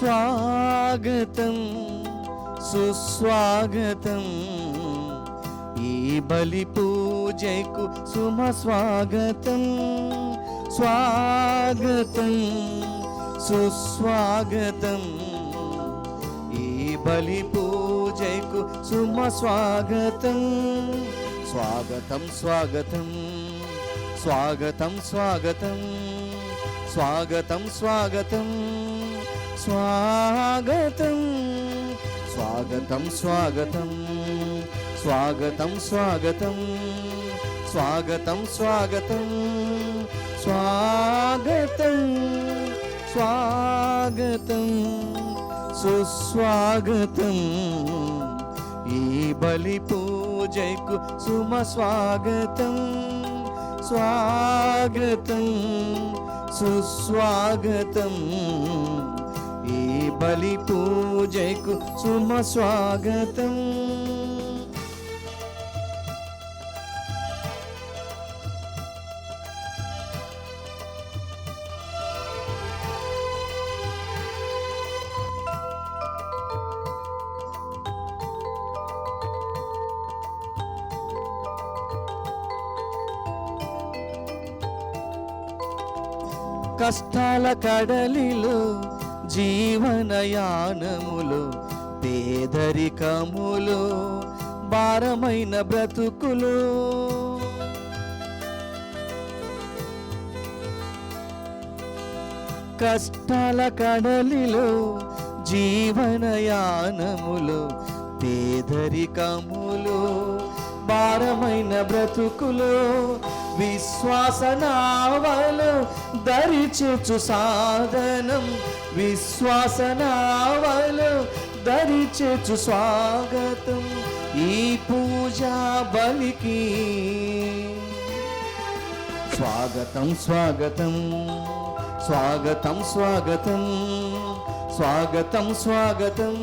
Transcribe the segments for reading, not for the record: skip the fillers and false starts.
స్వాగతం సుస్వాగతం ఈ బలి పూజకు సుమ స్వాగతం స్వాగతం సుస్వాగతం ఈ బలి పూజకు సుమ స్వాగతం స్వాగతం స్వాగతం స్వాగతం స్వాగతం స్వాగతం స్వాగతం స్వాగతం స్వాగతం స్వాగతం స్వాగతం స్వాగతం స్వాగతం స్వాగతం స్వాగతం స్వాగతం సుస్వాగతం ఈ బలి పూజకు సుమ స్వాగతం స్వాగతం సుస్వాగతం ఈ బలి పూజకు సుమ స్వాగతం. కష్టాల కడలిలో జీవనయానములో పేదరికములో భారమైన బ్రతుకులో కష్టాల కడలిలో జీవనయానములో పేదరికములో భారమైన బ్రతుకులో విశ్వాసనావలు దరిచేచు సాధనం విశ్వాసనావలు దరిచేచు స్వాగతం ఈ పూజా బలికి స్వాగతం స్వాగతం స్వాగతం స్వాగతం స్వాగతం స్వాగతం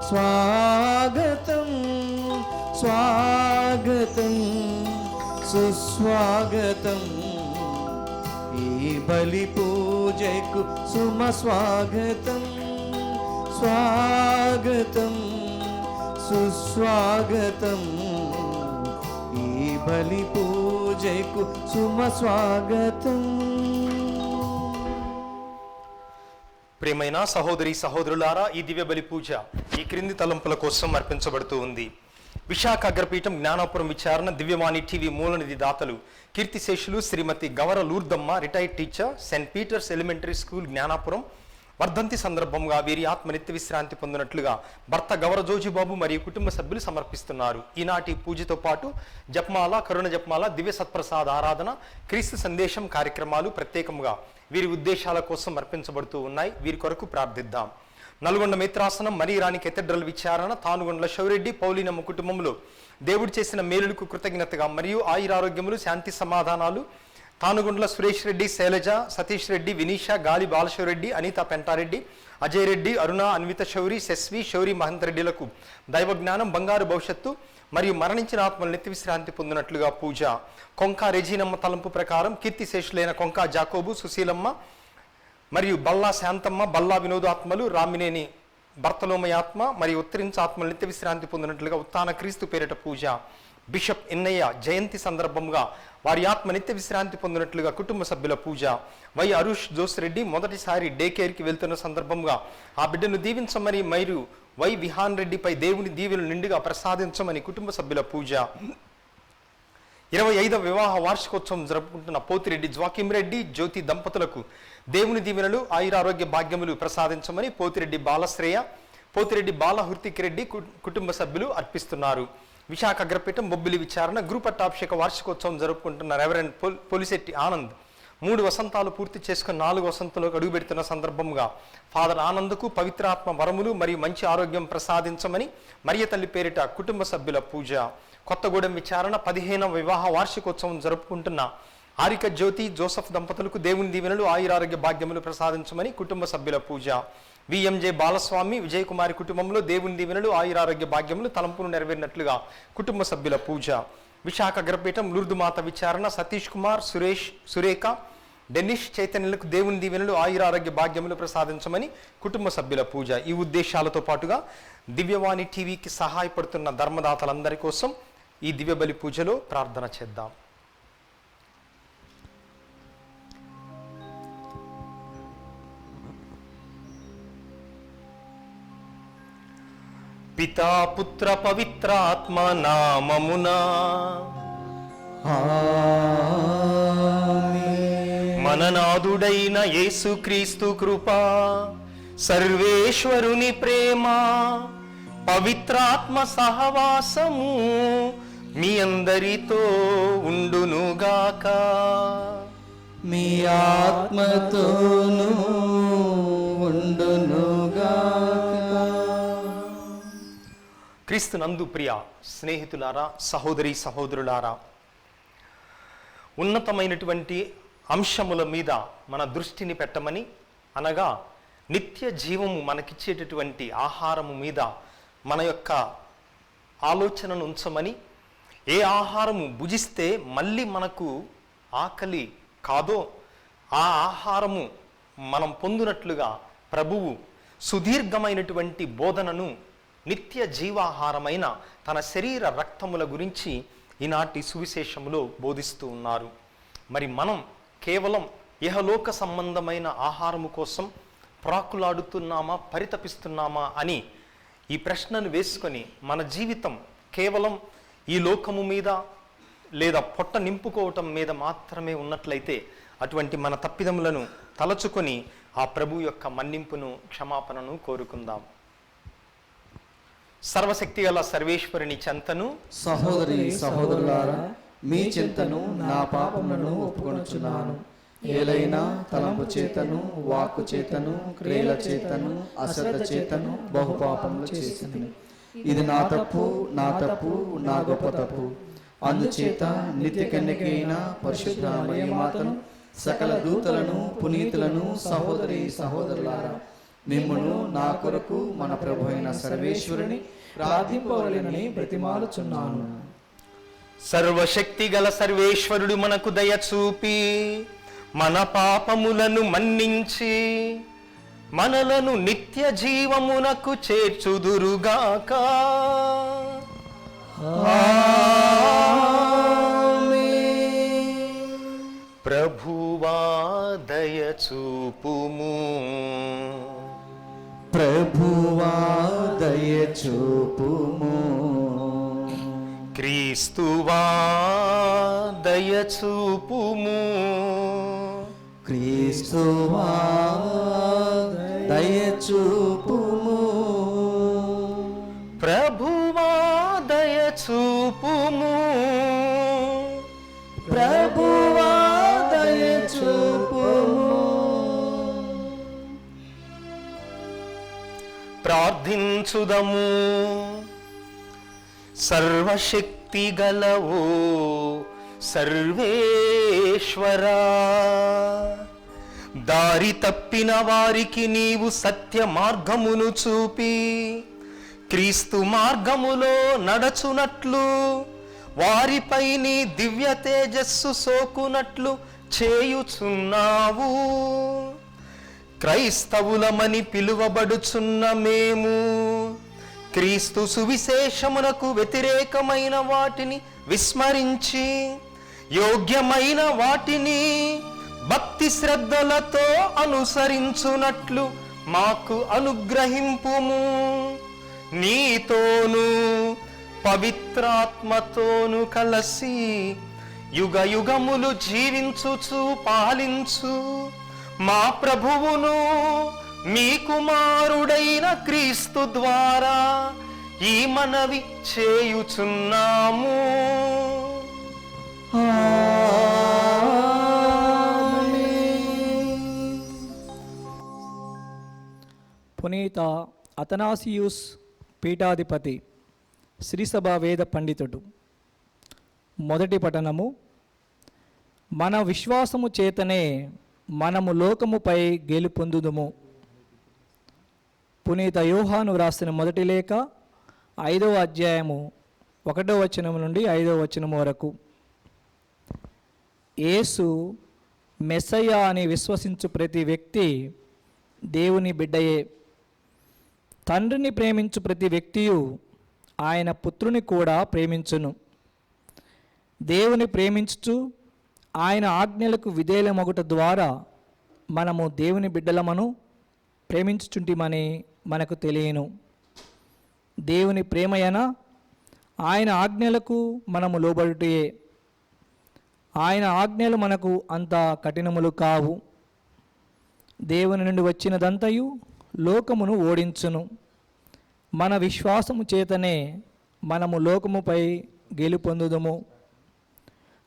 స్వాగతం స్వాగతం సుస్వాగతం ఈ బలి పూజకు సుమ స్వాగతం స్వాగతం సుస్వాగతం ఈ బలి పూజకు సుమ స్వాగతం. ప్రియమైన సహోదరి సహోదరులారా, ఈ దివ్య బలి పూజ ఈ క్రింది తలంపుల కోసం అర్పించబడుతూ ఉంది. విశాఖ అగ్రపీఠం జ్ఞానాపురం విచారణ దివ్యవాణి టీవీ మూలనిధి దాతలు కీర్తిశేషులు Srimati Gavara Lurdamma retired teacher, Saint Peter's elementary school Jnanapuram వర్ధంతి సందర్భంగా వీరి ఆత్మ నిత్య విశ్రాంతి పొందినట్లుగా భర్త గవర జోజిబాబు మరియు కుటుంబ సభ్యులు సమర్పిస్తున్నారు. ఈనాటి పూజతో పాటు జపమాల, కరుణ జపమాల, దివ్య సత్ప్రసాద ఆరాధన, క్రీస్తు సందేశం కార్యక్రమాలు ప్రత్యేకంగా వీరి ఉద్దేశాల కోసం అర్పించబడుతూ ఉన్నాయి. వీరి కొరకు ప్రార్థిద్దాం. నల్గొండ మిత్రాసనం మరీరాణి కెథడ్రల్ విచారణ తానుగొండల శివరెడ్డి పౌలినమ్మ కుటుంబంలో దేవుడు చేసిన మేలులకు కృతజ్ఞతగా మరియు ఆయురారోగ్యములు, శాంతి సమాధానాలు తానుగొండల సురేష్ రెడ్డి, శైలజ, సతీష్ రెడ్డి, వినీష, గాలి బాలశివరెడ్డి, అనిత పెంటారెడ్డి, అజయ్ రెడ్డి, అరుణ, అన్విత శౌరి, శస్వి, శౌరి మహంత్ రెడ్డిలకు దైవజ్ఞానం, బంగారు భవిష్యత్తు మరియు మరణించిన ఆత్మలు నిత్య విశ్రాంతి పొందినట్లుగా పూజ. కొంకా రెజీనమ్మ తలంపు ప్రకారం కీర్తిశేషులైన కొంకా జాకోబు, సుశీలమ్మ మరియు బల్లా శాంతమ్మ, బల్లా వినోదాత్మలు, రామినేని భర్తలోమయాత్మ మరియు ఉత్తరించ ఆత్మలు నిత్య విశ్రాంతి పొందినట్లుగా ఉత్తాన క్రీస్తు పేరిట పూజ. బిషప్ ఎన్నయ్య జయంతి సందర్భంగా వారి ఆత్మ నిత్య విశ్రాంతి పొందినట్లుగా కుటుంబ సభ్యుల పూజ. వై అరుష్ జోస్రెడ్డి మొదటిసారి డే కేర్కి వెళ్తున్న సందర్భంగా ఆ బిడ్డను దీవించమని మరియు వై విహాన్ రెడ్డిపై దేవుని దీవెనలు నిండుగా ప్రసాదించమని కుటుంబ సభ్యుల పూజ. 25వ వివాహ వార్షికోత్సవం జరుపుకుంటున్న పోతిరెడ్డి జ్వాకిం రెడ్డి, జ్యోతి దంపతులకు దేవుని దీవెనలు, ఆయురారోగ్య భాగ్యములు ప్రసాదించమని పోతిరెడ్డి బాలశ్రేయ, పోతిరెడ్డి బాలహృతిక్ రెడ్డి కుటుంబ సభ్యులు అర్పిస్తున్నారు. విశాఖ అగ్రపీఠం బొబ్బిలి విచారణ గురు పట్టాభిషేక వార్షికోత్సవం జరుపుకుంటున్న రెవరెండ్ పొలిశెట్టి ఆనంద్ 3 వసంతాలు పూర్తి చేసుకుని 4 వసంతంలోకి అడుగుపెడుతున్న సందర్భంగా ఫాదర్ ఆనంద్కు పవిత్రాత్మ వరములు మరియు మంచి ఆరోగ్యం ప్రసాదించమని మరియ తల్లి పేరిట కుటుంబ సభ్యుల పూజ. కొత్తగూడెం విచారణ 15వ వివాహ వార్షికోత్సవం జరుపుకుంటున్న ఆరిక జ్యోతి, జోసఫ్ దంపతులకు దేవుని దీవెనలు, ఆయురారోగ్య భాగ్యములు ప్రసాదించమని కుటుంబ సభ్యుల పూజ. విఎంజే బాలస్వామి, విజయకుమారి కుటుంబంలో దేవుని దీవెనలు, ఆయురారోగ్య భాగ్యములు తలంపును నెరవేరినట్లుగా కుటుంబ సభ్యుల పూజ. విశాఖ అగ్రపీఠం లూర్దుమాత విచారణ సతీష్ కుమార్, సురేష్, సురేఖ డెనిష్ చైతన్యులకు దేవుని దీవెనలు, ఆయురారోగ్య భాగ్యములు ప్రసాదించమని కుటుంబ సభ్యుల పూజ. ఈ ఉద్దేశాలతో పాటుగా దివ్యవాణి టీవీకి సహాయపడుతున్న ధర్మదాతలందరి కోసం ఈ దివ్యబలి పూజలో ప్రార్థన చేద్దాం. పితా పుత్ర పవిత్రాత్మ నామమునా మననాథుడైన యేసుక్రీస్తు కృపా, సర్వేశ్వరుని ప్రేమ, పవిత్రాత్మ సహవాసము మీ అందరితో ఉండునుగాక. మీ ఆత్మతోనూ ఉండునుగాక. క్రీస్తు నందు ప్రియ స్నేహితులారా, సహోదరి సహోదరులారా, ఉన్నతమైనటువంటి అంశముల మీద మన దృష్టిని పెట్టమని, అనగా నిత్య జీవము మనకిచ్చేటటువంటి ఆహారము మీద మన యొక్క ఆలోచనను ఉంచమని, ఏ ఆహారము భుజిస్తే మళ్ళీ మనకు ఆకలి కాదో ఆ ఆహారము మనం పొందినట్లుగా ప్రభువు సుదీర్ఘమైనటువంటి బోధనను, నిత్య జీవాహారమైన తన శరీర రక్తముల గురించి ఈనాటి సువిశేషములో బోధిస్తూ ఉన్నారు. మరి మనం కేవలం ఇహలోక సంబంధమైన ఆహారము కోసం ప్రాకులాడుతున్నామా, పరితపిస్తున్నామా అని ఈ ప్రశ్నను వేసుకొని మన జీవితం కేవలం ఈ లోకము మీద లేదా పొట్ట నింపుకోవటం మీద మాత్రమే ఉన్నట్లయితే అటువంటి మన తప్పిదములను తలచుకొని ఆ ప్రభు యొక్క మన్నింపును, క్షమాపణను కోరుకుందాం. సర్వశక్తిగల సర్వేశ్వరుని చెంతను, సహోదరి సహోదరులారా, మీ చింతను నా పాపములను ఒప్పుకొనుచున్నాను. ఏలైనా తలంపు చేతను, వాక్కు చేతను, క్రియల చేతను, అశ్రద్ధ చేతను బహుపాపములు చేసింది. ఇది నా తప్పు, నా తప్పు, నా గొప్ప తప్పు. అందుచేత నిత్య కన్యకైన పరిశుద్ధ మరియమాతను, సకల దూతలను, పునీతులను, సహోదరి సహోదరులారా, మిమ్మును నా కొరకు మన ప్రభు అయిన సర్వేశ్వరుని ప్రార్థింపవలెనని బ్రతిమాలుచున్నాను. సర్వశక్తి గల సర్వేశ్వరుడు మనకు దయ చూపి మన పాపములను మన్నించి మనలను నిత్య జీవమునకు చేర్చుదురుగాక. ప్రభువా దయ చూపుము, ప్రభువా దయ చూపుము. క్రీస్తువా దయ చూపుము, క్రీస్తువా దయ చూపుము. ప్రభువా దయ చూపుము, ప్రభువా దయ చూపుము. ప్రార్థించుదము. సర్వశక్తి గలవో సర్వేశ్వరా, దారి తప్పిన వారికి నీవు సత్య మార్గమును చూపి క్రీస్తు మార్గములో నడచునట్లు, వారిపై నీ దివ్య తేజస్సు సోకునట్లు చేయుచున్నావు. క్రైస్తవులమని పిలువబడుచున్న మేము క్రీస్తు సువిశేషమునకు వ్యతిరేకమైన వాటిని విస్మరించి యోగ్యమైన వాటిని భక్తి శ్రద్ధలతో అనుసరించునట్లు మాకు అనుగ్రహింపుము. నీతోను పవిత్రాత్మతోను కలసి యుగ యుగములు జీవించుచు పాలించు మా ప్రభువును మీ కుమారుడైన క్రీస్తు ద్వారా ఈ మనవి చేయుచున్నాము. పునీత అతనాసియుస్ పీఠాధిపతి, శ్రీసభ వేద పండితుడు. మొదటి పఠనము. మన విశ్వాసము చేతనే మనము లోకముపై గెలుపొందుదుము. పునీత యోహాను వ్రాసిన మొదటి లేఖ 5వ అధ్యాయము 1వ వచనం నుండి 5వ వచనం వరకు. యేసు మెస్సయ్య అని విశ్వసించు ప్రతి వ్యక్తి దేవుని బిడ్డయే. తండ్రిని ప్రేమించు ప్రతి వ్యక్తియు ఆయన పుత్రుని కూడా ప్రేమించును. దేవుని ప్రేమించుచు ఆయన ఆజ్ఞలకు విధేయులమగుట ద్వారా మనము దేవుని బిడ్డలమను ప్రేమించుచుంటిమని మనకు తెలియను. దేవుని ప్రేమయన ఆయన ఆజ్ఞలకు మనము లోబడుటయే. ఆయన ఆజ్ఞలు మనకు అంత కఠినములు కావు. దేవుని నుండి వచ్చినదంతయు లోకమును ఓడించును. మన విశ్వాసము చేతనే మనము లోకముపై గెలుపొందుదుము.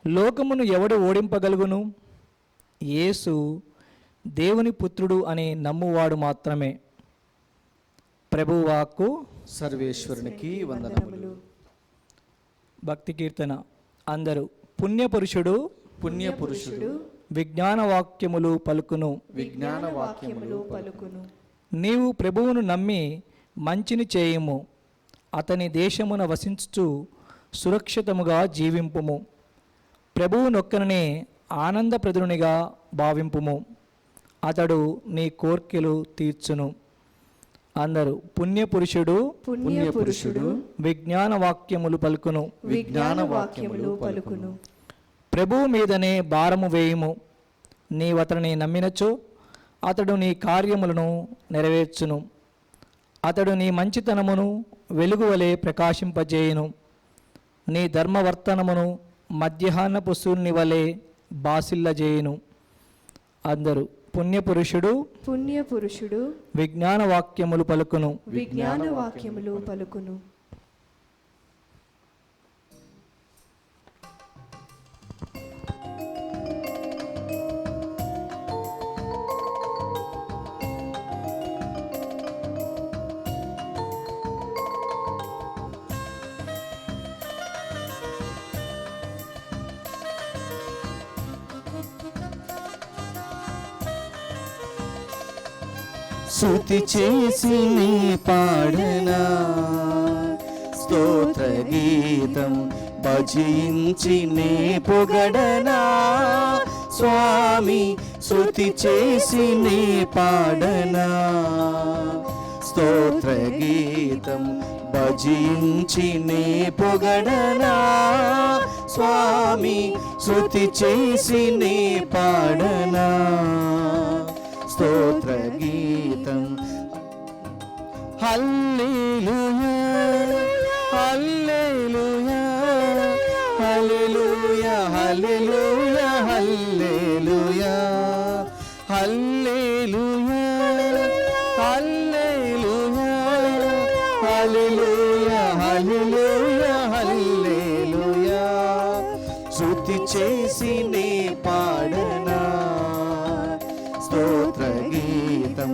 లోకమును ఎవడు ఓడింపగలుగును? యేసు దేవుని పుత్రుడు అని నమ్మువాడు మాత్రమే. ప్రభువాక్కు. సర్వేశ్వరునికి వందనములు. భక్తి కీర్తన. అందరూ పుణ్యపురుషుడు పుణ్యపురుషుడు విజ్ఞాన వాక్యములు పలుకును. విజ్ఞాన వాక్యములు పలుకును. నీవు ప్రభువును నమ్మి మంచిని చేయుము. అతని దేశమున వసించుచు సురక్షితముగా జీవింపుము. ప్రభువునొక్కనే ఆనందప్రదునిగా భావింపుము. అతడు నీ కోర్కెలు తీర్చును. అందరూ పుణ్యపురుషుడు పుణ్యపురుషుడు విజ్ఞాన వాక్యములు పలుకును. విజ్ఞాన వాక్యములు పలుకును. ప్రభువు మీదనే భారము వేయుము. నీవతని నమ్మినచో అతడు నీ కార్యములను నెరవేర్చును. అతడు నీ మంచితనమును వెలుగువలే ప్రకాశింపజేయును. నీ ధర్మవర్తనమును మధ్యాహ్నపు సూర్యుని వలె బాసిల్లజేయును. అందరూ పుణ్యపురుషుడు పుణ్యపురుషుడు విజ్ఞాన వాక్యములు పలుకును. విజ్ఞాన వాక్యములు పలుకును. స్తుతి చేసి నీ పాడనా స్తోత్ర గీతం భజించి నే పొగడనా స్వామి. స్తుతి చేసి నీ పాడనా స్తోత్ర గీతం భజించి నే పొగడనా స్వామి. స్తుతి చేసి నీ పాడనా స్తోత్ర గీతం. హల్లెలూయా హల్లెలూయా హల్లెలూయా హల్లెలూయా హల్లెలూయా హల్లెలూయా హల్లెలూయా హల్లెలూయా హల్లెలూయా హల్లెలూయా. స్తుతి చేసి నే పాడనా స్తోత్ర గీతం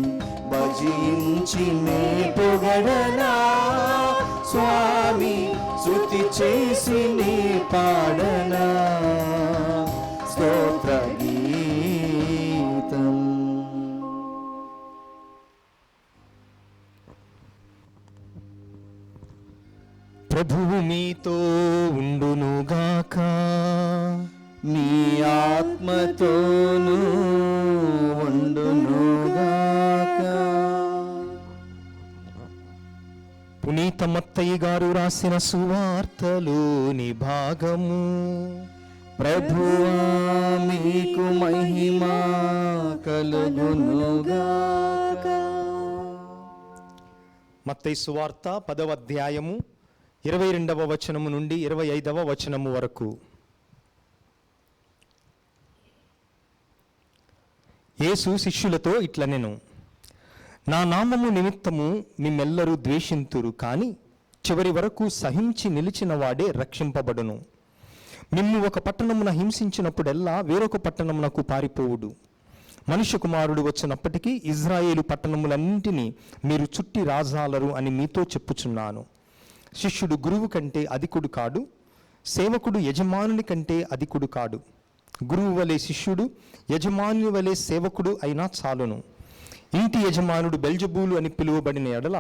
భజించి నే పొగడనా స్వామి. స్తుతి చేసి నీ పాడనా స్తోత్ర గీతం. ప్రభువు మీతో ఉండునుగాక. నీ ఆత్మతోనూ ఉండునుగాక. పునీత మత్తయి గారు రాసిన సువార్తలోని భాగము. ప్రభువా మీకు మహిమ కలుగునుగాక. మత్తయి సువార్త 10వ అధ్యాయము 22వ వచనము నుండి 25వ వచనము వరకు. యేసు శిష్యులతో ఇట్లనెను, నా నామము నిమిత్తము మిమ్మెల్లరూ ద్వేషింతురు, కానీ చివరి వరకు సహించి నిలిచిన వాడే రక్షింపబడును. మిమ్ము ఒక పట్టణమున హింసించినప్పుడెల్లా వేరొక పట్టణమునకు పారిపోవుడు. మనుష్య కుమారుడు వచ్చినప్పటికీ ఇజ్రాయేలు పట్టణములన్నింటినీ మీరు చుట్టి రాజాలరు అని మీతో చెప్పుచున్నాను. శిష్యుడు గురువు కంటే అధికుడు కాడు, సేవకుడు యజమానుని కంటే అధికుడు కాడు. గురువు వలె శిష్యుడు, యజమానుని వలె సేవకుడు అయినా చాలును. ఇంటి యజమానుడు బెల్జబూలు అని పిలువబడిన ఎడల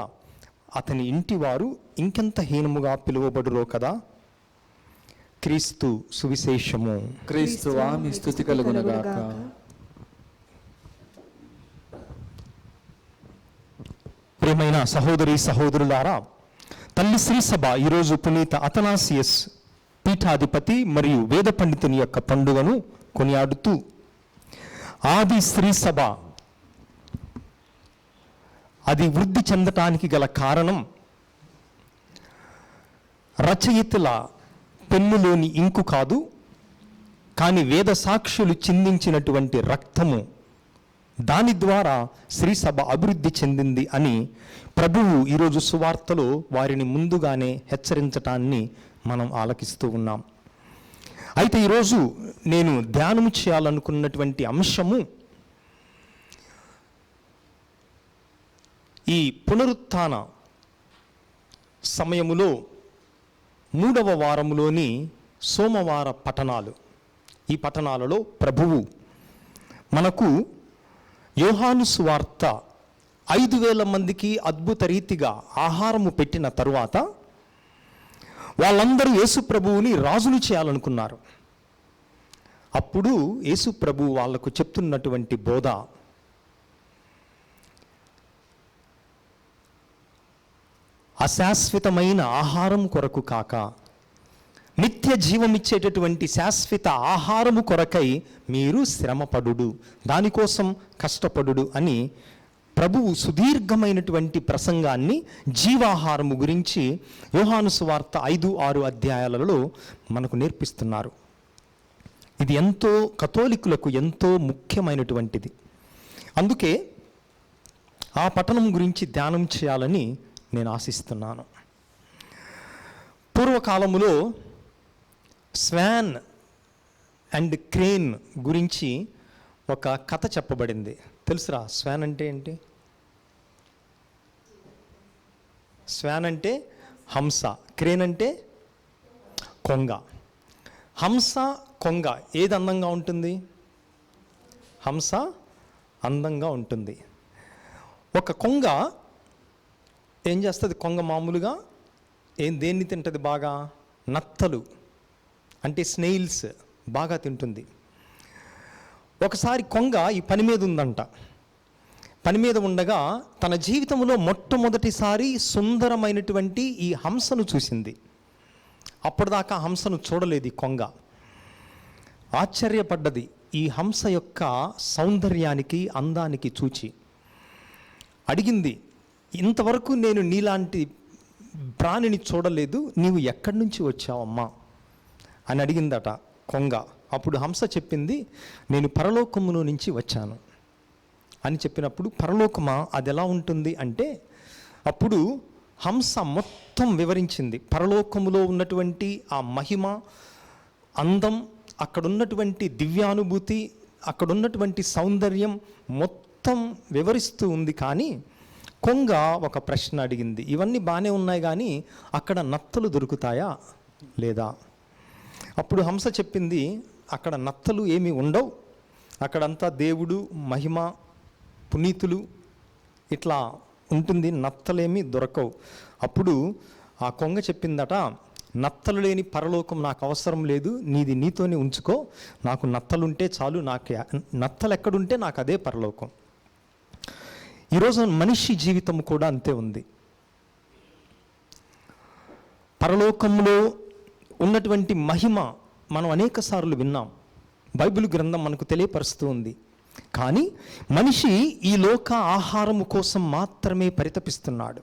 అతని ఇంటి వారు ఇంకెంత హీనముగా పిలువబడురో కదా. క్రీస్తు సువిశేషము. క్రీస్తువా మీ స్తుతి కలుగునుగాక. ప్రియమైన సహోదరి సహోదరులారా, తల్లి శ్రీ సభ ఈరోజు పునీత అతనాసియస్ పీఠాధిపతి మరియు వేద పండితుని యొక్క పండుగను కొనియాడుతూ ఆది శ్రీ సభ అది వృద్ధి చెందటానికి గల కారణం రచయితల పెన్నులోని ఇంకు కాదు, కానీ వేద సాక్షులు చిందించినటువంటి రక్తము, దాని ద్వారా శ్రీసభ అభివృద్ధి చెందింది అని ప్రభువు ఈరోజు సువార్తలో వారిని ముందుగానే హెచ్చరించటాన్ని మనం ఆలకిస్తూ ఉన్నాం. అయితే ఈరోజు నేను ధ్యానం చేయాలనుకున్నటువంటి అంశము ఈ పునరుత్థాన సమయములో 3వ వారములోని సోమవార పఠనాలు. ఈ పఠనాలలో ప్రభువు మనకు యోహాను సువార్త 5,000 మందికి అద్భుత రీతిగా ఆహారము పెట్టిన తరువాత వాళ్ళందరూ యేసు ప్రభువుని రాజును చేయాలనుకున్నారు. అప్పుడు యేసు ప్రభువు వాళ్లకు చెప్తున్నటువంటి బోధ, అశాశ్వతమైన ఆహారం కొరకు కాక నిత్య జీవమిచ్చేటటువంటి శాశ్వత ఆహారము కొరకై మీరు శ్రమపడుడు, దానికోసం కష్టపడుడు అని ప్రభువు సుదీర్ఘమైనటువంటి ప్రసంగాన్ని జీవాహారము గురించి యోహాను సువార్త 5-6 అధ్యాయాలలో మనకు నేర్పిస్తున్నారు. ఇది ఎంతో కథోలికులకు ఎంతో ముఖ్యమైనటువంటిది. అందుకే ఆ పఠనం గురించి ధ్యానం చేయాలని నేను ఆశిస్తున్నాను. పూర్వకాలములో స్వాన్ అండ్ క్రేన్ గురించి ఒక కథ చెప్పబడింది. తెలుసురా స్వాన్ అంటే ఏంటి? స్వాన్ అంటే హంస, క్రేన్ అంటే కొంగ. హంస కొంగ ఏది అందంగా ఉంటుంది? హంస అందంగా ఉంటుంది. ఒక కొంగ ఏం చేస్తుంది? కొంగ మామూలుగా దేన్ని తింటుంది బాగా? నత్తలు అంటే స్నేయిల్స్ బాగా తింటుంది. ఒకసారి కొంగ ఈ పని మీద ఉందంట. పని మీద ఉండగా తన జీవితంలో మొట్టమొదటిసారి సుందరమైనటువంటి ఈ హంసను చూసింది. అప్పటిదాకా హంసను చూడలేదు ఈ కొంగ. ఆశ్చర్యపడ్డది ఈ హంస యొక్క సౌందర్యానికి, అందానికి చూచి. అడిగింది, ఇంతవరకు నేను నీలాంటి ప్రాణిని చూడలేదు, నీవు ఎక్కడి నుంచి వచ్చావమ్మా అని అడిగిందట కొంగ. అప్పుడు హంస చెప్పింది, నేను పరలోకములో నుంచి వచ్చాను అని చెప్పినప్పుడు, పరలోకమా అది ఎలా ఉంటుంది అంటే, అప్పుడు హంస మొత్తం వివరించింది. పరలోకములో ఉన్నటువంటి ఆ మహిమ, అందం, అక్కడున్నటువంటి దివ్యానుభూతి, అక్కడున్నటువంటి సౌందర్యం మొత్తం వివరిస్తూ ఉంది. కానీ కొంగ ఒక ప్రశ్న అడిగింది, ఇవన్నీ బాగానే ఉన్నాయి కానీ అక్కడ నత్తలు దొరుకుతాయా లేదా? అప్పుడు హంస చెప్పింది, అక్కడ నత్తలు ఏమీ ఉండవు, అక్కడంతా దేవుడు, మహిమ, పునీతులు ఇట్లా ఉంటుంది, నత్తలేమీ దొరకవు. అప్పుడు ఆ కొంగ చెప్పిందట, నత్తలు లేని పరలోకం నాకు అవసరం లేదు, నీది నీతోనే ఉంచుకో, నాకు నత్తలుంటే చాలు, నాకు నత్తలు ఎక్కడుంటే నాకు అదే పరలోకం. ఈరోజు మనిషి జీవితం కూడా అంతే ఉంది. పరలోకంలో ఉన్నటువంటి మహిమ మనం అనేక సార్లు విన్నాం, బైబిల్ గ్రంథం మనకు తెలియపరుస్తూ ఉంది. కానీ మనిషి ఈ లోక ఆహారము కోసం మాత్రమే పరితపిస్తున్నాడు.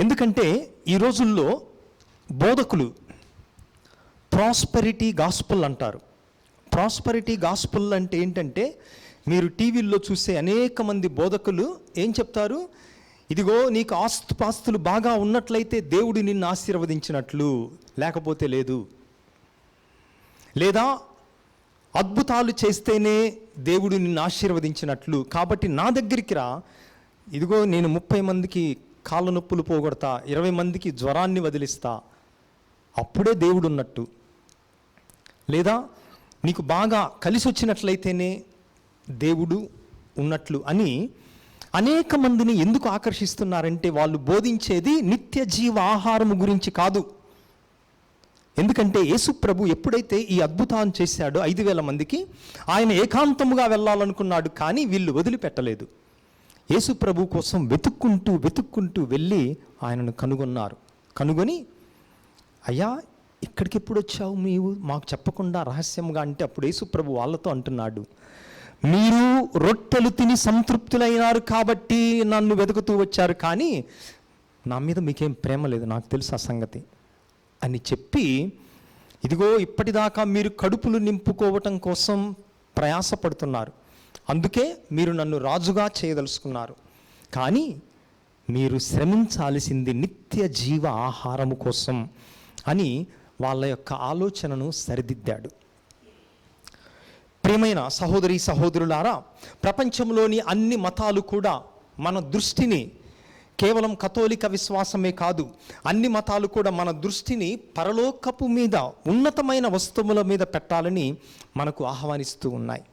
ఎందుకంటే ఈ రోజుల్లో బోధకులు ప్రాస్పెరిటీ గాస్పుల్ అంటారు. ప్రాస్పెరిటీ గాస్పుల్ అంటే ఏంటంటే, మీరు టీవీల్లో చూసే అనేక మంది బోధకులు ఏం చెప్తారు? ఇదిగో నీకు ఆస్తుపాస్తులు బాగా ఉన్నట్లయితే దేవుడు నిన్ను ఆశీర్వదించినట్లు, లేకపోతే లేదు. లేదా అద్భుతాలు చేస్తేనే దేవుడు నిన్ను ఆశీర్వదించినట్లు, కాబట్టి నా దగ్గరికి రా, ఇదిగో నేను 30 మందికి కాళ్ళ నొప్పులు పోగొడతా, 20 మందికి జ్వరాన్ని వదిలిస్తా, అప్పుడే దేవుడు ఉన్నట్టు. లేదా నీకు బాగా కలిసి వచ్చినట్లయితేనే దేవుడు ఉన్నట్లు అని అనేక మందిని ఎందుకు ఆకర్షిస్తున్నారంటే, వాళ్ళు బోధించేది నిత్య జీవ ఆహారము గురించి కాదు. ఎందుకంటే యేసు ప్రభు ఎప్పుడైతే ఈ అద్భుతాన్ని చేశాడో 5,000 మందికి, ఆయన ఏకాంతముగా వెళ్ళాలనుకున్నాడు, కానీ వీళ్ళు వదిలిపెట్టలేదు. యేసు ప్రభు కోసం వెతుక్కుంటూ వెళ్ళి ఆయనను కనుగొన్నారు. కనుగొని, అయ్యా ఇక్కడికి ఎప్పుడు వచ్చావు నీవు మాకు చెప్పకుండా రహస్యంగా అంటే, అప్పుడు యేసు ప్రభు వాళ్ళతో అంటున్నాడు, మీరు రొట్టెలు తిని సంతృప్తులైనారు కాబట్టి నన్ను వెతుకుతూ వచ్చారు, కానీ నా మీద మీకేం ప్రేమ లేదు, నాకు తెలుసు ఆ సంగతి అని చెప్పి, ఇదిగో ఇప్పటిదాకా మీరు కడుపులు నింపుకోవటం కోసం ప్రయాసపడుతున్నారు, అందుకే మీరు నన్ను రాజుగా చేయదలుచుకున్నారు, కానీ మీరు శ్రమించాల్సింది నిత్య జీవ ఆహారము కోసం అని వాళ్ళ యొక్క ఆలోచనను సరిదిద్దాడు. ప్రియమైన సహోదరి సహోదరులారా, ప్రపంచంలోని అన్ని మతాలు కూడా మన దృష్టిని, కేవలం కథోలిక విశ్వాసమే కాదు, అన్ని మతాలు కూడా మన దృష్టిని పరలోకపు మీద, ఉన్నతమైన వస్తువుల మీద పెట్టాలని మనకు ఆహ్వానిస్తూ ఉన్నాయి.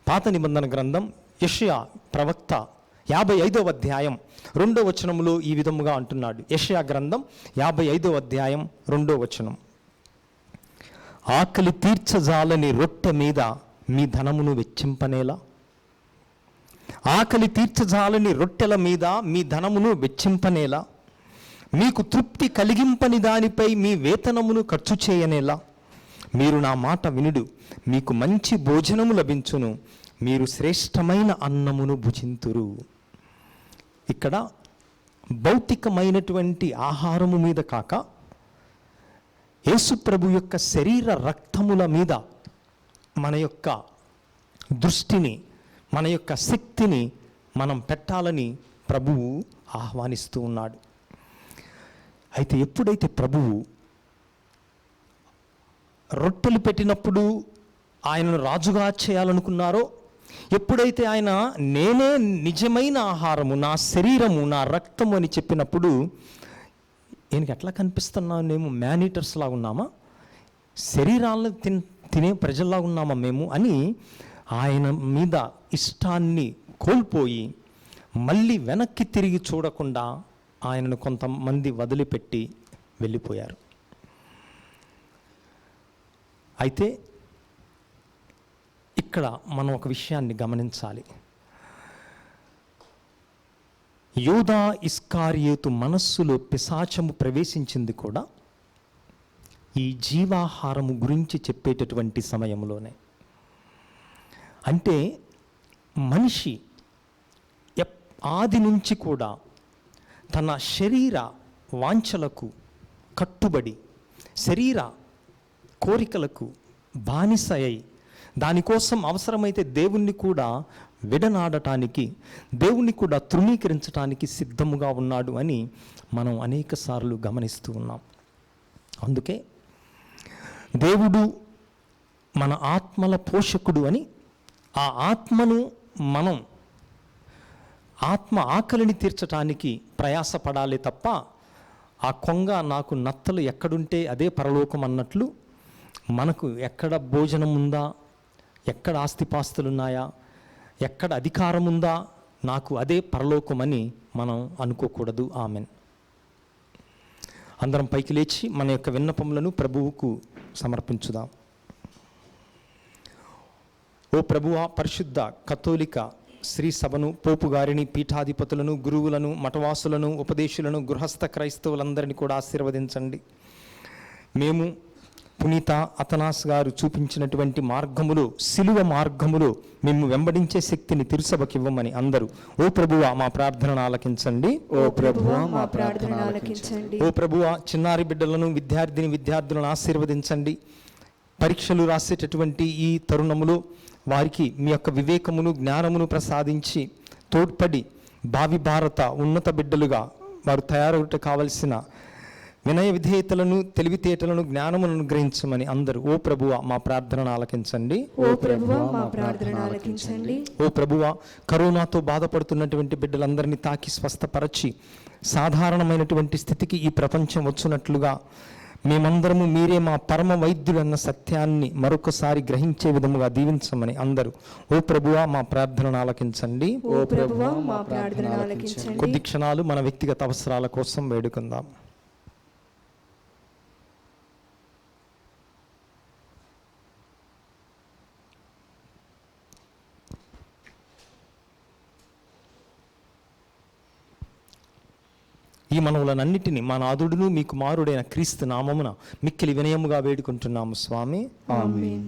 పాత నిబంధన గ్రంథం యెషయా ప్రవక్త 55వ అధ్యాయం 2వ వచనంలో ఈ విధముగా అంటున్నాడు. యెషయా గ్రంథం 55వ అధ్యాయం 2వ వచనం, ఆకలి తీర్చజాలని రొట్టె మీద మీ ధనమును వెచ్చింపనేలా, ఆకలి తీర్చజాలని రొట్టెల మీద మీ ధనమును వెచ్చింపనేలా, మీకు తృప్తి కలిగింపని దానిపై మీ వేతనమును ఖర్చు చేయనేలా, మీరు నా మాట వినుడు, మీకు మంచి భోజనము లభించును, మీరు శ్రేష్టమైన అన్నమును భుజింతురు. ఇక్కడ భౌతికమైనటువంటి ఆహారము మీద కాక, యేసు ప్రభు యొక్క శరీర రక్తముల మీద మన యొక్క దృష్టిని, మన యొక్క శక్తిని మనం పెట్టాలని ప్రభువు ఆహ్వానిస్తూ ఉన్నాడు. అయితే ఎప్పుడైతే ప్రభువు రొట్టెలు పెట్టినప్పుడు ఆయనను రాజుగా చేయాలనుకున్నారో, ఎప్పుడైతే ఆయన నేనే నిజమైన ఆహారము, నా శరీరము, నా రక్తము అని చెప్పినప్పుడు, ఈయనకి ఎట్లా కనిపిస్తున్నాం? మేము మేనీటర్స్ లాగా ఉన్నామా, శరీరాలను తినే ప్రజల్లాగా ఉన్నామా మేము అని ఆయన మీద ఇష్టాన్ని కోల్పోయి మళ్ళీ వెనక్కి తిరిగి చూడకుండా ఆయనను కొంతమంది వదిలిపెట్టి వెళ్ళిపోయారు. అయితే ఇక్కడ మనం ఒక విషయాన్ని గమనించాలి. యూదా ఇస్కారియోతు మనస్సులో పిశాచము ప్రవేశించింది కూడా ఈ జీవాహారము గురించి చెప్పేటటువంటి సమయంలోనే. అంటే మనిషి ఆది నుంచి కూడా తన శరీర వాంఛలకు కట్టుబడి, శరీర కోరికలకు బానిస అయి, దానికోసం అవసరమైతే దేవుణ్ణి కూడా విడనాడటానికి, దేవుణ్ణి కూడా తృణీకరించడానికి సిద్ధముగా ఉన్నాడు అని మనం అనేక సార్లు గమనిస్తూ ఉన్నాం. అందుకే దేవుడు మన ఆత్మల పోషకుడు అని, ఆ ఆత్మను మనం ఆత్మ ఆకలిని తీర్చడానికి ప్రయాసపడాలి తప్ప, ఆ కొంగ నాకు నత్తలు ఎక్కడుంటే అదే పరలోకం అన్నట్లు మనకు ఎక్కడ భోజనం ఉందా, ఎక్కడ ఆస్తిపాస్తులున్నాయా, ఎక్కడ అధికారం ఉందా, నాకు అదే పరలోకమని మనం అనుకోకూడదు. ఆమెన్. అందరం పైకి లేచి మన యొక్క విన్నపములను ప్రభువుకు సమర్పించుదాం. ఓ ప్రభువా, పరిశుద్ధ కథోలిక శ్రీ సభను, పోపు గారిని, పీఠాధిపతులను, గురువులను, మఠవాసులను, ఉపదేశులను, గృహస్థ క్రైస్తవులందరినీ కూడా ఆశీర్వదించండి. మేము పునీత అతనాస్ గారు చూపించినటువంటి మార్గములో, సిలువ మార్గములో మేము వెంబడించే శక్తిని తిరుసభకివ్వమని అందరూ ఓ ప్రభువా మా ప్రార్థనను ఆలకించండి. ఓ ప్రభువా మా ప్రార్థన ఆలకించండి. ఓ ప్రభువా, చిన్నారి బిడ్డలను, విద్యార్థులను ఆశీర్వదించండి. పరీక్షలు రాసేటటువంటి ఈ తరుణములో వారికి మీ యొక్క వివేకమును, జ్ఞానమును ప్రసాదించి తోడ్పడి భావి భారత ఉన్నత బిడ్డలుగా వారు తయారవుట కావలసిన వినయ విధేయతలను, తెలివితేటలను, జ్ఞానములను గ్రహించమని అందరూ ఓ ప్రభువా మా ప్రార్థనను ఆలకించండి. ఓ ప్రభువా మా ప్రార్థన ఆలకించండి. ఓ ప్రభువా, కరోనాతో బాధపడుతున్నటువంటి బిడ్డలందరినీ తాకి స్వస్థపరచి సాధారణమైనటువంటి స్థితికి ఈ ప్రపంచం వచ్చున్నట్లుగా మేమందరము మీరే మా పరమ వైద్యుడు అన్న సత్యాన్ని మరొకసారి గ్రహించే విధముగా దీవించమని అందరూ ఓ ప్రభువా మా ప్రార్థనను ఆలకించండి. ఓ ప్రభువా మా ప్రార్థన ఆలకించండి. కొద్ది క్షణాలు మన వ్యక్తిగత అవసరాల కోసం వేడుకుందాం. ఈ మనవులనన్నిటినీ మా నాథుడును మీ కుమారుడైన క్రీస్తు నామమున మిక్కిలి వినయముగా వేడుకుంటున్నాము స్వామి. ఆమేన్.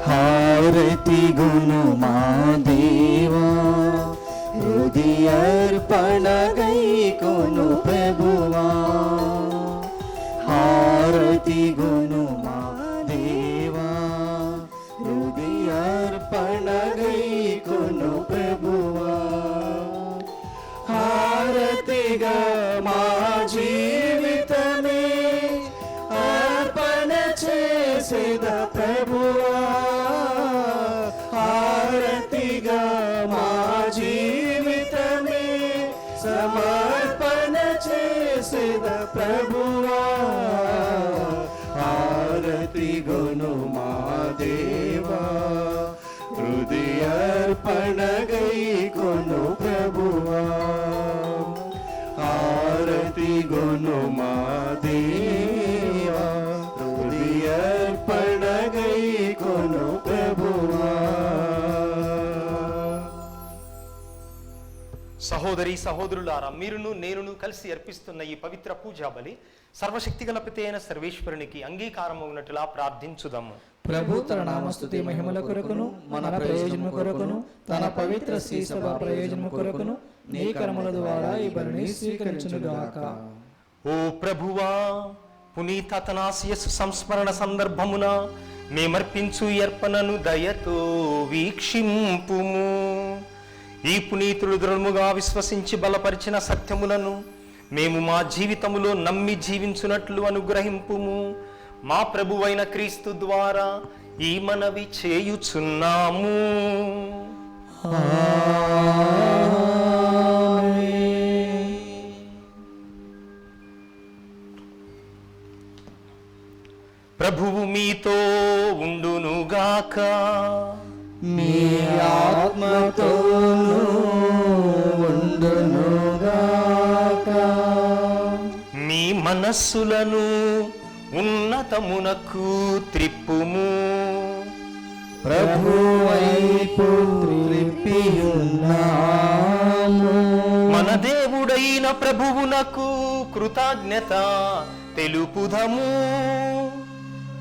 హారతి గును మా దేవా, హృదయర్పణ గైకొను ప్రభువా. హారతి గును మా దేవా, హృదయర్పణ గైకొను ప్రభువా. హారతిగా మా జీవితమే అర్పణ చేసేద ప్రభువా. హారతిగా మా జీవితమే సమర్పణ చేసేద ప్రభువా. హారతి గును మా దేవా, హృదయర్పణ గైకొను ప్రభువా. హారతి గును మా దేవా, హృదయర్పణ గైకొను ప్రభువా. సహోదరి సహోదరులారా, మీరును నేనును కలిసి అర్పిస్తున్న ఈ పవిత్ర పూజా బలి సర్వశక్తిగల పిత అయిన సర్వేశ్వరునికి అంగీకారమగునట్లుగా ప్రార్థించుదాము. ప్రభు తన నామస్తుతి మహిమల కొరకును మన ప్రయోజనము కొరకును తన పవిత్ర శ్రీ సభ ప్రయోజనము కొరకును నీ కర్మల ద్వారా ఈ బలిని స్వీకరించునుగాక. ఓ ప్రభువా, పునీత అతనాసియస్ సంస్మరణ సందర్భమున మేమర్పించు ఈ అర్పణను దయతో వీక్షింపుము. ఈ పునీతుడు దృఢముగా విశ్వసించి బలపరిచిన సత్యములను మేము మా జీవితములో నమ్మి జీవించునట్లు అనుగ్రహింపుము. మా ప్రభువైన క్రీస్తు ద్వారా ఈ మనవి చేయుచున్నాము. ప్రభువు మీతో ఉండునుగాక. మీ ఆత్మతోను ఉండునుగాక. మీ మనస్సులను ఉన్నతమునకు త్రిప్పుము. ప్రభు వైపు త్రిప్పియున్నాము. మన దేవుడైన ప్రభువునకు కృతజ్ఞత తెలుపుదము.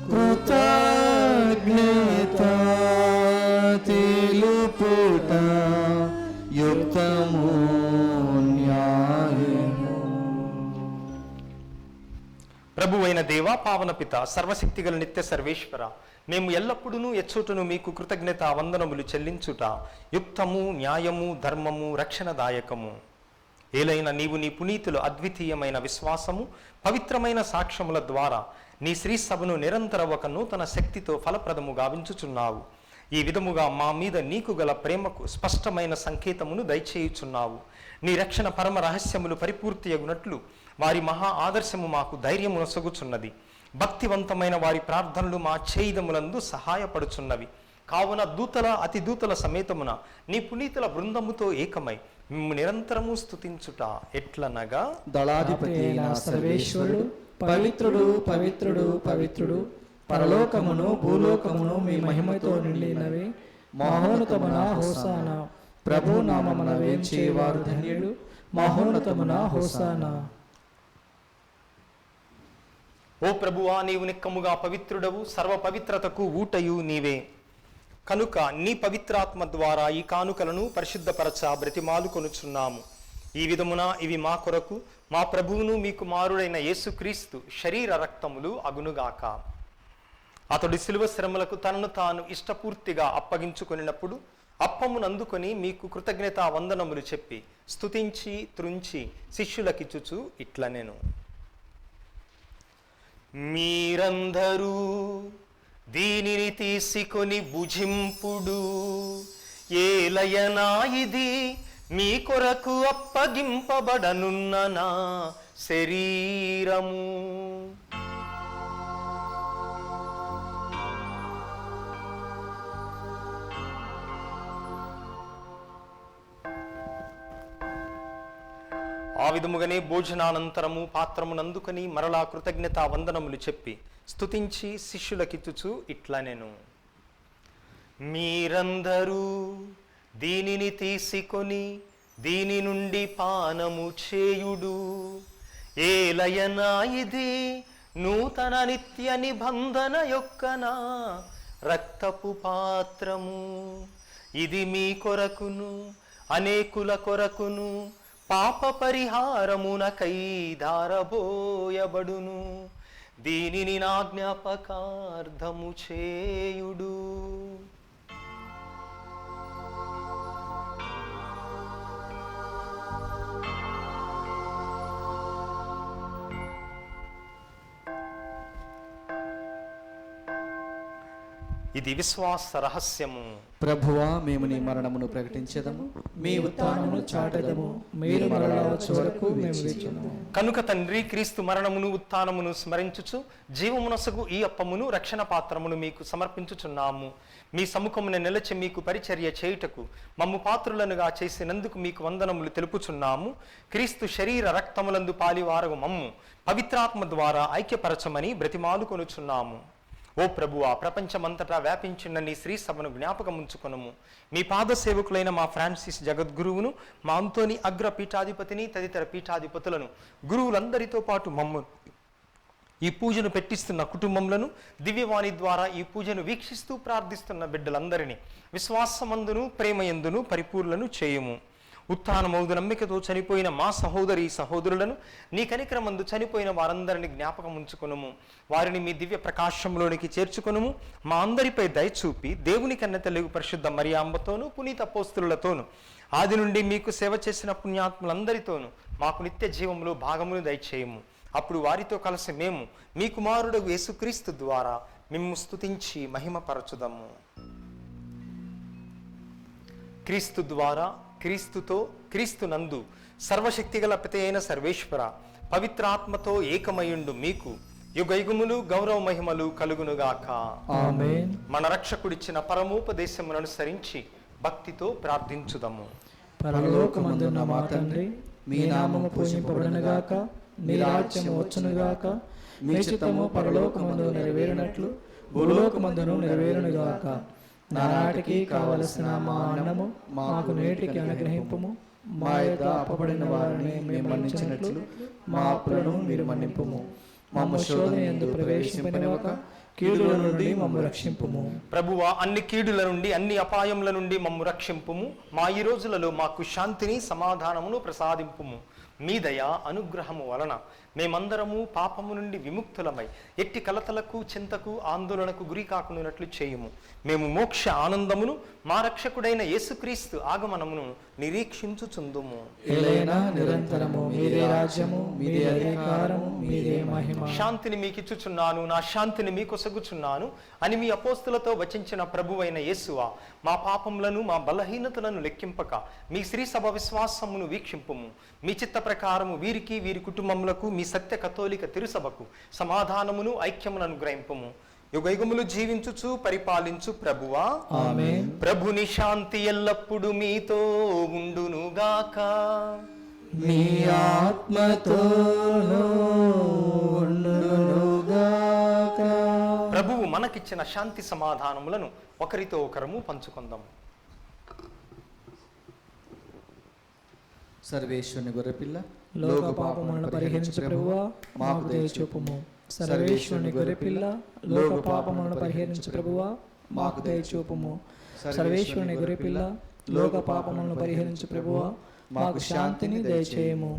కృతజ్ఞత తెలుపుట యుక్తము న్యాయము. ప్రభువైన దేవా, పావన పిత, సర్వశక్తిగల నిత్య సర్వేశ్వర, మేము ఎల్లప్పుడూ ఎచ్చోటను మీకు కృతజ్ఞత వందనములు చెల్లించుట యుక్తము న్యాయము ధర్మము రక్షణదాయకము. ఏలైన నీవు నీ పునీతులు అద్వితీయమైన విశ్వాసము పవిత్రమైన సాక్ష్యముల ద్వారా నీ శ్రీ సభను నిరంతర ఒక నూతన శక్తితో ఫలప్రదము గావించుచున్నావు. ఈ విధముగా మా మీద నీకు గల ప్రేమకు స్పష్టమైన సంకేతమును దయచేయుచున్నావు. నీ రక్షణ పరమ రహస్యములు పరిపూర్తి అగునట్లు వారి మహా ఆదర్శము మాకు ధైర్యము నొసగుచున్నది. భక్తివంతమైన వారి ప్రార్థనలు మా చేయిదములందు సహాయపడుచున్నవి. కావున దూతల అతి దూతల సమేతమున నీ పునీతుల బృందముతో ఏకమై మేము నిరంతరము స్తుతించుట ఎట్లనగా, దళాధిపతి అయిన సర్వేశ్వరుడు పవిత్రుడు పవిత్రుడు పవిత్రుడు, పరలోకమును భూలోకమును మీ మహిమతో నిండినవి. మహోన్నతమున హోసానా, ప్రభు నామమున వేంచేవారు ధన్యుడు. మహోన్నతమున హోసానా. ఓ ప్రభువా, నీవు నిక్కముగా పవిత్రుడవు, సర్వ పవిత్రతకు ఊటయు నీవే. కనుక నీ పవిత్రాత్మ ద్వారా ఈ కానుకలను పరిశుద్ధపరచ బ్రతిమాలు కొనుచున్నాము. ఈ విధమున ఇవి మా కొరకు మా ప్రభువును మీ కుమారుడైన యేసుక్రీస్తు శరీర రక్తములు అగునుగాక. అతడు శిలువ శ్రమలకు తనను తాను ఇష్టపూర్తిగా అప్పగించుకొనినప్పుడు అప్పమును అందుకొని మీకు కృతజ్ఞతా వందనములు చెప్పి స్తుతించి త్రుంచి శిష్యులకిచ్చుచు ఇట్లా నేను, మీరందరూ దీనిని తీసుకొని భుజింపుడు, ఏలయనా ఇది మీ కొరకు అప్పగింపబడనున్న నా శరీరము. ఆ విధముగానే భోజనానంతరము పాత్రమునందుకొని మరలా కృతజ్ఞతా వందనములు చెప్పి స్తుతించి శిష్యులకిచ్చుచు ఇట్లా నేను, మీరందరూ దీనిని తీసుకొని దీని నుండి పానము చేయుడు, ఏలయనా ఇది నూతన నిత్య నిబంధన యొక్క నా రక్తపు పాత్రము. ఇది మీ కొరకును అనేకుల కొరకును పాప పరిహారమునకై ధారబోయబడును. దీనిని నా జ్ఞాపకార్థము చేయుడు. ఇది విశ్వాస రహస్యము. ప్రభువా, మేము నీ మరణమును ప్రకటించెదము, మీ ఉత్థానమును చాటెదము. మీరు మరలా వచ్చే వరకు మేము వేచున్నాము. కనుక తండ్రి, క్రీస్తు మరణమును ఉత్థానమును స్మరించుచు జీవమునసగు ఈ అప్పమును రక్షణ పాత్రమును మీకు సమర్పించుచున్నాము. మీ సముఖమున నిలచి మీకు పరిచర్య చేయుటకు మమ్ము పాత్రులనుగా చేసినందుకు మీకు వందనములు తెలుపుచున్నాము. క్రీస్తు శరీర రక్తములందు పాలివారగు మమ్ము పవిత్రాత్మ ద్వారా ఐక్యపరచమని బ్రతిమాలుకొనుచున్నాము. ఓ ప్రభువా, ప్రపంచమంతటా వ్యాపించిన నీ శ్రీ సభను జ్ఞాపకం ఉంచుకొనుము. మీ పాద సేవకులైన మా ఫ్రాన్సిస్ జగద్గురువును, మా అంతోని అగ్ర పీఠాధిపతిని, తదితర పీఠాధిపతులను, గురువులందరితో పాటు మమ్ము ఈ పూజను పెట్టిస్తున్న కుటుంబములను, దివ్యవాణి ద్వారా ఈ పూజను వీక్షిస్తూ ప్రార్థిస్తున్న బిడ్డలందరినీ విశ్వాసమందును ప్రేమయందును పరిపూర్ణను చేయుము. ఉత్థానమౌదు నమ్మికతో చనిపోయిన మా సహోదరి సహోదరులను, నీ కనికరమందు చనిపోయిన వారందరిని జ్ఞాపకం ఉంచుకొనుము. వారిని మీ దివ్య ప్రకాశంలోనికి చేర్చుకొనుము. మా అందరిపై దయచూపి దేవుని కన్న తెలుగు పరిశుద్ధ మరియాంబతోను పునీత అపోస్తలులతోను ఆది నుండి మీకు సేవ చేసిన పుణ్యాత్ములందరితోనూ మాకు నిత్య జీవములో భాగమును దయచేయము. అప్పుడు వారితో కలిసి మేము మీ కుమారుడు యేసుక్రీస్తు ద్వారా మిమ్ము స్తుతించి మహిమపరచుదము. క్రీస్తు ద్వారా, క్రీస్తుతో, క్రీస్తునందు సర్వశక్తిగల పిత అయిన సర్వేశ్వర పవిత్రాత్మతో ఏకమయుండు మీకు యుగయుగములు గౌరవ మహిమలు కలుగునుగాక. ఆమేన్. మన రక్షకుడిచ్చిన పరమోపదేశమును అనుసరించి భక్తితో ప్రార్థించుదము. పరలోకమందున్న మా తండ్రి, మీ నామము పూజింపబడునుగాక, మీ రాజ్యము వచ్చునుగాక, మీ చిత్తము పరలోకమందు నెరవేరినట్లు భూలోకమందును నెరవేరునుగాక. నానాటికి కావలసిన మా అన్నము మాకు నేటికి అనుగ్రహింపుము. మా యొద్ద అప్పబడిన వారిని మేము మన్నించినట్లు మా అప్పులను మీరు మన్నింపుము. మమ్ము శోధన యందు ప్రవేశింపనివ్వక కీడుల నుండి మమ్ము రక్షింపుము. ప్రభువా, అన్ని కీడుల నుండి అన్ని అపాయముల నుండి మమ్ము రక్షింపుము. మా ఈ రోజులలో మాకు శాంతిని సమాధానమును ప్రసాదింపుము. మీ దయ అనుగ్రహము వలన మేమందరము పాపము నుండి విముక్తులమై ఎట్టి కలతలకు, చింతకు, ఆందోళనకు గురి కాకున్నట్లు చేయుము. మేము మోక్ష ఆనందమును మా రక్షకుడైన యేసుక్రీస్తు ఆగమనమును నిరీక్షించుచుందుము. ఏలైనా నిరంతరము మీదే రాజ్యము, మీదే అధికారము, మీదే మహిమ. శాంతిని మీకిచ్చుచున్నాను, నా శాంతిని మీకొసగుచున్నాను అని మీ అపోస్తులతో వచించిన ప్రభువైన యేసువా, మా పాపములను మా బలహీనతలను లెక్కింపక మీ శ్రీ సభ విశ్వాసమును వీక్షింపుము. మీ చిత్త ప్రకారము వీరికి, వీరి కుటుంబములకు, మీ సత్య కథోలిక తిరుసభకు సమాధానమును ఐక్యమును అనుగ్రహింపుము. యుగయుగములు జీవించుచు పరిపాలించు ప్రభువా, ఆమేన్. ప్రభుని శాంతి ఎల్లప్పుడు మీతో ఉండునుగాక. మీ ఆత్మతోనూ ఉండునుగాక. ప్రభువు మనకిచ్చిన శాంతి సమాధానములను ఒకరితో ఒకరము పంచుకుందాము. సర్వేశ్వరుని గొర్రెపిల్ల, లోక పాపములను పరిహరించు ప్రభువా, మాకు దయ చూపుము. సర్వేశ్వరుని గొర్రెపిల్ల, లోక పాపములను పరిహరించు ప్రభువా, మాకు దయ చూపుము. సర్వేశ్వరుని గొర్రెపిల్ల, లోక పాపములను పరిహరించు ప్రభువా, మాకు శాంతిని దయచేయము.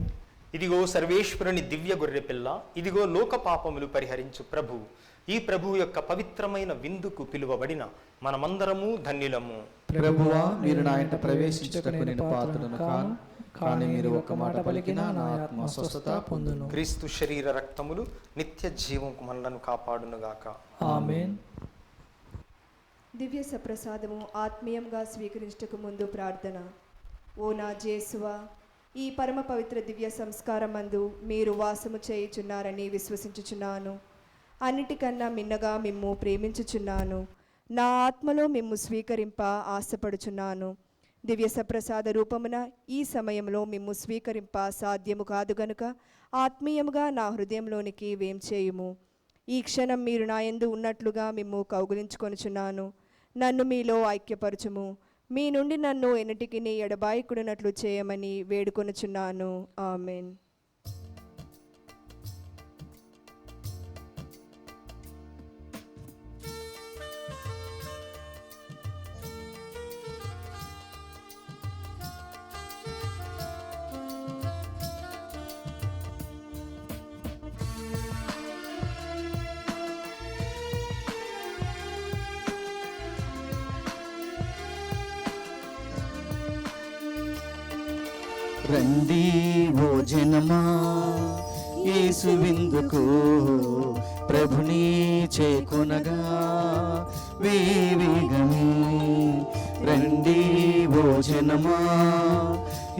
ఇదిగో సర్వేశ్వరుని దివ్య గొర్రెపిల్ల, ఇదిగో లోక పాపములు పరిహరించు ప్రభు. ఈ ప్రభువు యొక్క పవిత్రమైన విందుకు పిలువబడిన మనమందరము ధన్యులము. ప్రభువా, మీరు నా ఇంట ప్రవేశించుటకు నేను పాత్రను కాను, కానీ మీరు ఒక్క మాట పలికినా నా ఆత్మ స్వస్థత పొందును. క్రీస్తు శరీర రక్తములు నిత్య జీవంకు మనలను కాపాడునుగాక. ఆమేన్. దివ్య సప్రసాదము ఆత్మీయంగా స్వీకరించటకు ముందు ప్రార్థన. ఓ నా జేసువా, ఈ పరమ పవిత్ర దివ్య సంస్కారమందు మీరు వాసము చేయుచున్నారని విశ్వసించుచున్నాను. అన్నిటికన్నా మిన్నగా మిమ్ము ప్రేమించుచున్నాను. నా ఆత్మలో మిమ్ము స్వీకరింప ఆశపడుచున్నాను. దివ్య సప్రసాద రూపమున ఈ సమయంలో మిమ్ము స్వీకరింప సాధ్యము కాదు గనుక ఆత్మీయముగా నా హృదయంలోనికి వేంచేయుము. ఈ క్షణం మీరు నా యందు ఉన్నట్లుగా మిమ్ము కౌగిలించుకొనుచున్నాను. నన్ను మీలో ఐక్యపరచుము. మీ నుండి నన్ను ఎన్నటికి ఎడబాయకుడినట్లు చేయమని వేడుకొనుచున్నాను. ఆమెన్. రండి ఓ జనమా, యేసు విందుకు ప్రభుని చేకొనగా వేవేగమే. రండి ఓ జనమా,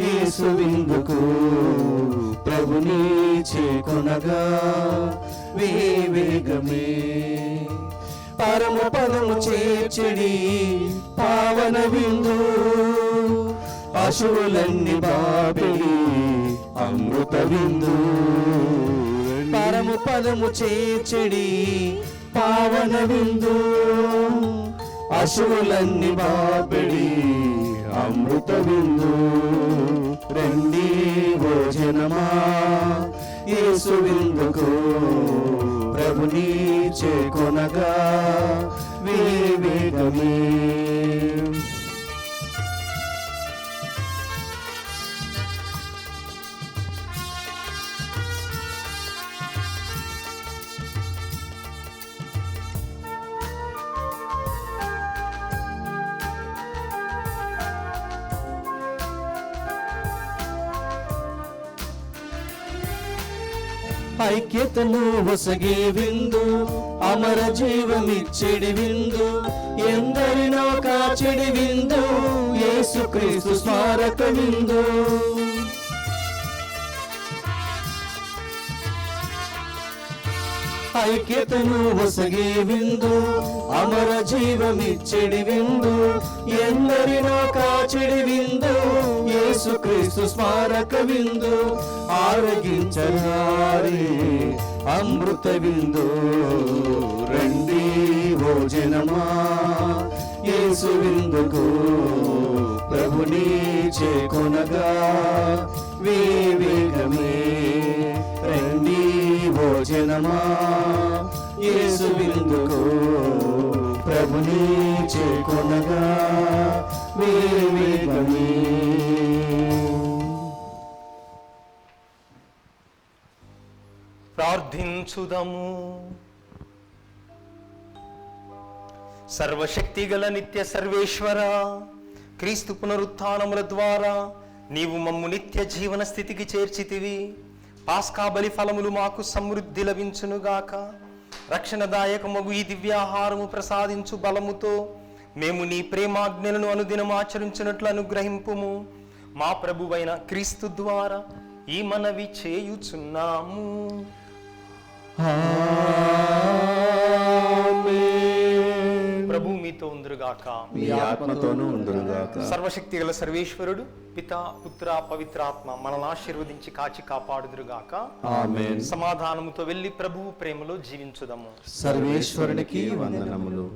యేసు విందుకు ప్రభుని చేకొనగా వేవేగమే. పరమ పదము చేర్చడి పావన విందు, పశువులన్నీ బాబిడి అమృత విందు. పరము పదము చేర్చడి పావన విందు, పశువులన్నీ బాబిడి అమృత విందు. రండి ఓ జనమా, యేసు విందుకు ప్రభుని చేకొనగా వేవేగమే. ఐక్యతను ఒసగే విందు, అమర జీవమిచ్చడి విందు, ఎందరినో కాచెడి విందు, యేసుక్రీస్తు స్మారక విందు. ఐక్యతను ఒసగే విందు, అమర జీవమిచ్చడి విందు, ఎందరినో కాచెడి విందు, యేసుక్రీస్తు స్మారక విందు. ఆరగించరారే అమృత విందు. రండి ఓ జనమా, యేసు విందుకు ప్రభుని చేకొనగా వేవేగమే. రండి ఓ జనమా, యేసు విందుకు ప్రభుని చేకొనగా వేవేగమే. ప్రార్థించుదము. సర్వశక్తిగల నిత్య సర్వేశ్వర, క్రీస్తు పునరుత్థానముల ద్వారా నీవు మమ్ము నిత్య జీవన స్థితికి చేర్చితివి. పాస్కా బలి ఫలములు మాకు సమృద్ధి లభించునుగాక. రక్షణదాయకమగు ఈ దివ్యాహారము ప్రసాదించు బలముతో మేము నీ ప్రేమాజ్ఞలను అనుదినం ఆచరించినట్లు అనుగ్రహింపుము. మా ప్రభువైన క్రీస్తు ద్వారా ఈ మనవి చేయుచున్నాము. ప్రభు మీతో ఉందురుగాక, మీ ఆత్మతోనూ ఉందురుగాక. సర్వశక్తి గల సర్వేశ్వరుడు పిత పుత్ర పవిత్రాత్మ మనల్ని ఆశీర్వదించి కాచి కాపాడుదురుగాక. ఆమేన్. సమాధానముతో వెళ్ళి ప్రభువు ప్రేమలో జీవించుదము. సర్వేశ్వరునికి వందనములు.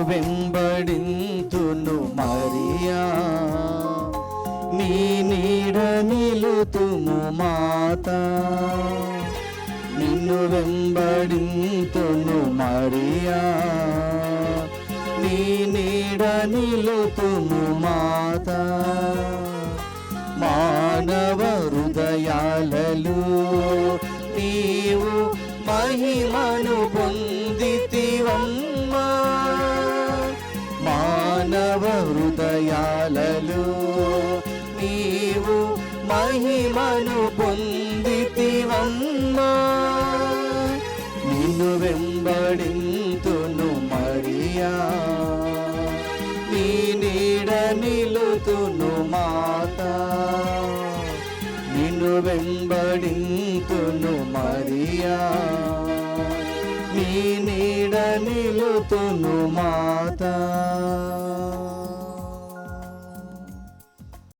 వెంబడింతును మరియా, నీ నీడ నిలుతుము మాత. నిన్ను వెంబడింతును మరియా, నీ నీడ నిలుతుము మాత. మానవ హృదయాలలో నీవు మహిమను పొందితివమ్మా, మానవ హృదయాలలో నీవు మహిమను పొందితివమ్మా. నిన్ను వెంబడింతును మరియా, నీ నీడ నిలుతును మాత. నిన్ను వెంబడింతును మరియా, నీ నీడ నిలుతును మాత.